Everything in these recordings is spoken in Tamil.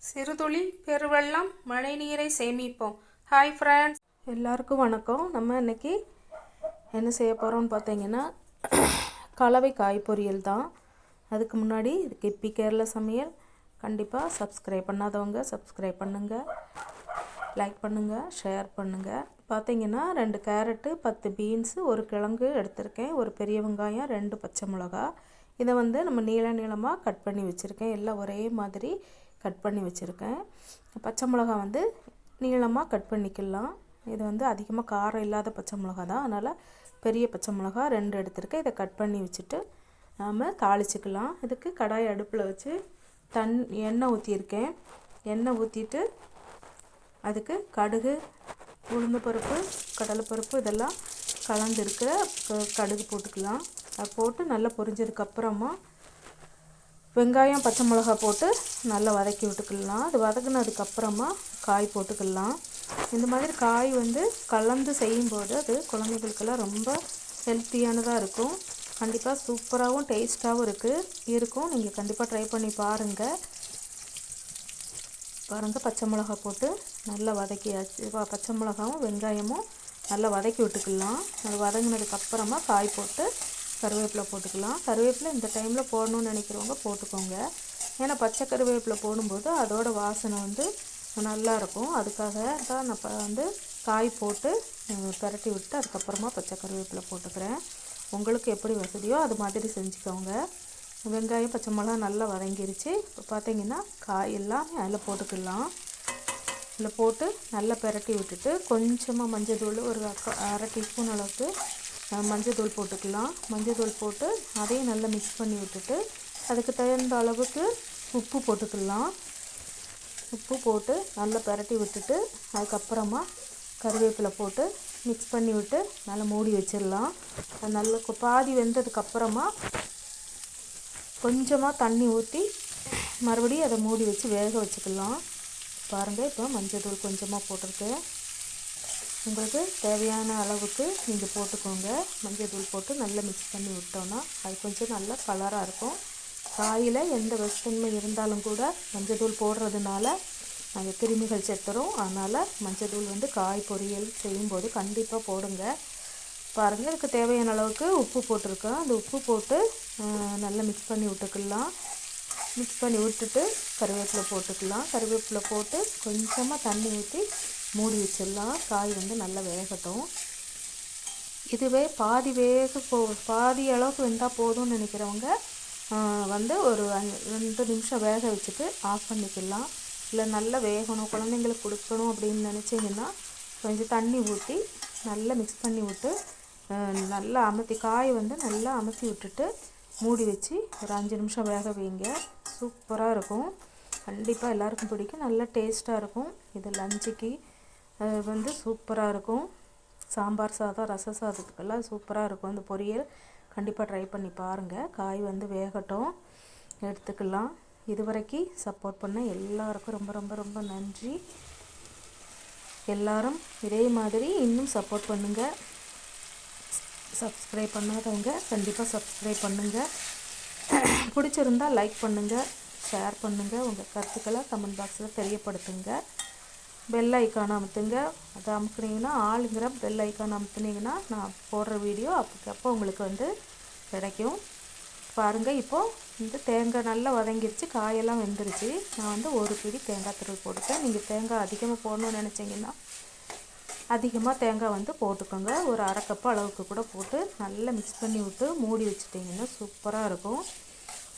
சிறுதுளி பெருவெள்ளம் மழைநீரை சேமிப்போம். ஹாய் ஃப்ரெண்ட்ஸ், எல்லாருக்கும் வணக்கம். நம்ம இன்னைக்கு என்ன செய்ய போகிறோம்னு பார்த்தீங்கன்னா கலவை காய் பொரியல் தான். அதுக்கு முன்னாடி இது கிப்பி கேரளா சமையல். கண்டிப்பாக சப்ஸ்கிரைப் பண்ணாதவங்க சப்ஸ்கிரைப் பண்ணுங்கள், லைக் பண்ணுங்கள், ஷேர் பண்ணுங்கள். பார்த்தீங்கன்னா 2 கேரட்டு, 10 பீன்ஸு, ஒரு கிழங்கு எடுத்திருக்கேன், ஒரு பெரிய வெங்காயம், 2 பச்சை மிளகா. இதை நம்ம நீளமாக கட் பண்ணி வச்சுருக்கேன். எல்லாம் ஒரே மாதிரி கட் பண்ணி வச்சுருக்கேன். பச்சை மிளகா நீளமாக கட் பண்ணிக்கலாம். இது அதிகமாக காரம் இல்லாத பச்சை மிளகா தான், அதனால் பெரிய பச்சை மிளகா 2 எடுத்திருக்கேன். இதை கட் பண்ணி வச்சுட்டு நாம் தாளிச்சிக்கலாம். இதுக்கு கடாய் அடுப்பில் வச்சு எண்ணெய் ஊற்றியிருக்கேன். எண்ணெய் ஊற்றிட்டு அதுக்கு கடுகு, உளுந்தம்பருப்பு, கடலைப்பருப்பு இதெல்லாம் கலந்துருக்கிற கடுகு போட்டுக்கலாம். அது போட்டு நல்லா பொரிஞ்சதுக்கப்புறமா வெங்காயம், பச்சை மிளகா போட்டு நல்லா வதக்கி விட்டுக்கலாம். அது வதக்குனதுக்கப்புறமா காய் போட்டுக்கலாம். இந்த மாதிரி காய் கலந்து செய்யும்போது அது குழந்தைகளுக்கெல்லாம் ரொம்ப ஹெல்த்தியானதாக இருக்கும். கண்டிப்பாக சூப்பராகவும் டேஸ்ட்டாகவும் இருக்கும். நீங்கள் கண்டிப்பாக ட்ரை பண்ணி பாருங்கள். பச்சை மிளகா போட்டு நல்லா வதக்கியாச்சு. பச்சை மிளகாவும் வெங்காயமும் நல்லா வதக்கி விட்டுக்கலாம். அது வதங்கினதுக்கப்புறமா காய் போட்டு கருவேப்பிலை போட்டுக்கலாம். கருவேப்பிலை இந்த டைமில் போடணும்னு நினைக்கிறவங்க போட்டுக்கோங்க. ஏன்னா பச்சை கருவேப்பிலை போடும்போது அதோட வாசனை நல்லாயிருக்கும். அதுக்காக தான் நான் காய் போட்டு பரட்டி விட்டு அதுக்கப்புறமா பச்சை கருவேப்பிலை போட்டுக்கிறேன். உங்களுக்கு எப்படி வசதியோ அது மாதிரி செஞ்சுக்கோங்க. வெங்காயம், பச்சை மிளகா நல்லா வதங்கிருச்சு. இப்போ பார்த்தீங்கன்னா காய் எல்லாமே அதில் போட்டுக்கலாம். இதில் போட்டு நல்லா பரட்டி விட்டுட்டு கொஞ்சமாக மஞ்சள் தூள், ஒரு அரை டீஸ்பூன் அளவுக்கு மஞ்சள் தூள் போட்டுக்கலாம். மஞ்சள் தூள் போட்டு அதையும் நல்லா மிக்ஸ் பண்ணி விட்டுட்டு அதுக்கு தகுந்த அளவுக்கு உப்பு போட்டுக்கலாம். உப்பு போட்டு நல்லா பரட்டி விட்டுட்டு அதுக்கப்புறமா கருவேப்பிலை போட்டு மிக்ஸ் பண்ணி விட்டு நல்லா மூடி வச்சிடலாம். அது நல்லா பாதி வெந்ததுக்கப்புறமா கொஞ்சமாக தண்ணி ஊற்றி மறுபடியும் அதை மூடி வச்சு வேக வச்சுக்கலாம். பாருங்கள், இப்போ மஞ்சள் தூள் கொஞ்சமாக போட்டிருக்கேன். உங்களுக்கு தேவையான அளவுக்கு நீங்கள் போட்டுக்கோங்க. மஞ்சள் தூள் போட்டு நல்லா மிக்ஸ் பண்ணி விட்டோன்னா அது கொஞ்சம் நல்லா கலராக இருக்கும். காயில் எந்த விஷத்தன்மை இருந்தாலும் கூட மஞ்சள் தூள் போடுறதுனால அந்த கிருமிகள் செத்துரும். அதனால் மஞ்சள் தூள் காய் பொரியல் செய்யும்போது கண்டிப்பாக போடுங்க. பாருங்கள், இதுக்கு தேவையான அளவுக்கு உப்பு போட்டிருக்கேன். அந்த உப்பு போட்டு நல்லா மிக்ஸ் பண்ணி விட்டுக்கலாம். மிக்ஸ் பண்ணி விட்டுட்டு கருவேப்பிலை போட்டுக்கலாம். கருவேப்பிலை போட்டு கொஞ்சமாக தண்ணி ஊற்றி மூடி வச்சிடலாம். காய் நல்லா வேகட்டும். இதுவே பாதி அளவுக்கு வெந்தால் போதும்னு நினைக்கிறவங்க ஒரு 2 நிமிஷம் வேக வச்சுட்டு ஆஃப் பண்ணிக்கலாம். இல்லை நல்லா வேகணும், குழந்தைங்களுக்கு கொடுக்கணும் அப்படின்னு நினச்சிங்கன்னா கொஞ்சம் தண்ணி ஊற்றி நல்லா மிக்ஸ் பண்ணி விட்டு நல்லா காய் நல்லா அமர்த்தி விட்டுட்டு மூடி வச்சு ஒரு 5 நிமிஷம் வேக வைங்க. சூப்பராக இருக்கும். கண்டிப்பாக எல்லாருக்கும் பிடிக்கும். நல்லா டேஸ்ட்டாக இருக்கும். இது லஞ்சுக்கு சூப்பராக இருக்கும். சாம்பார் சாதம், ரச சாதத்துக்கெல்லாம் சூப்பராக இருக்கும். இந்த பொரியல் கண்டிப்பாக ட்ரை பண்ணி பாருங்கள். காய் வேகட்டும், எடுத்துக்கலாம். இதுவரைக்கும் சப்போர்ட் பண்ண எல்லாருக்கும் ரொம்ப ரொம்ப ரொம்ப நன்றி. எல்லாரும் இதே மாதிரி இன்னும் சப்போர்ட் பண்ணுங்கள். சப்ஸ்கிரைப் பண்ணாதவங்க கண்டிப்பாக சப்ஸ்கிரைப் பண்ணுங்கள். பிடிச்சிருந்தால் லைக் பண்ணுங்கள், ஷேர் பண்ணுங்கள். உங்கள் கருத்துக்களை கமெண்ட் பாக்ஸில் தெரியப்படுத்துங்க. பெல் ஐக்கான் அமுத்துங்க. அதை அமுக்குனீங்கன்னா ஆளுங்கிற பெல் ஐக்கான் அமுத்துனீங்கன்னா நான் போடுற வீடியோ அப்போ உங்களுக்கு கிடைக்கும். பாருங்கள், இப்போது இந்த தேங்காய் நல்லா வதங்கிருச்சு, காயெல்லாம் வெந்துருச்சு. நான் ஒரு பிடி தேங்காய் துருவல் போட்டுட்டேன். நீங்கள் தேங்காய் அதிகமாக போடணும்னு நினச்சிங்கன்னா அதிகமாக தேங்காய் போட்டுக்கோங்க. ஒரு அரை கப்பு அளவுக்கு கூட போட்டு நல்லா மிக்ஸ் பண்ணி விட்டு மூடி வச்சுட்டிங்கன்னா சூப்பராக இருக்கும்.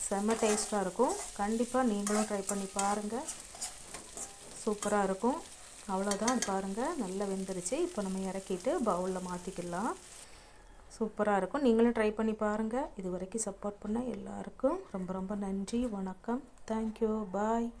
செம்ம டேஸ்ட்டாக இருக்கும். கண்டிப்பாக நீங்களும் ட்ரை பண்ணி பாருங்கள். சூப்பராக இருக்கும். அவ்வளோதான். பாருங்கள், நல்லா வெந்துருச்சு. இப்போ நம்ம இறக்கிட்டு பவுலில் மாற்றிக்கலாம். சூப்பராக இருக்கும். நீங்களும் ட்ரை பண்ணி பாருங்கள். இது வரைக்கும் சப்போர்ட் பண்ண எல்லாருக்கும் ரொம்ப ரொம்ப நன்றி. வணக்கம். தேங்க்யூ. பாய்.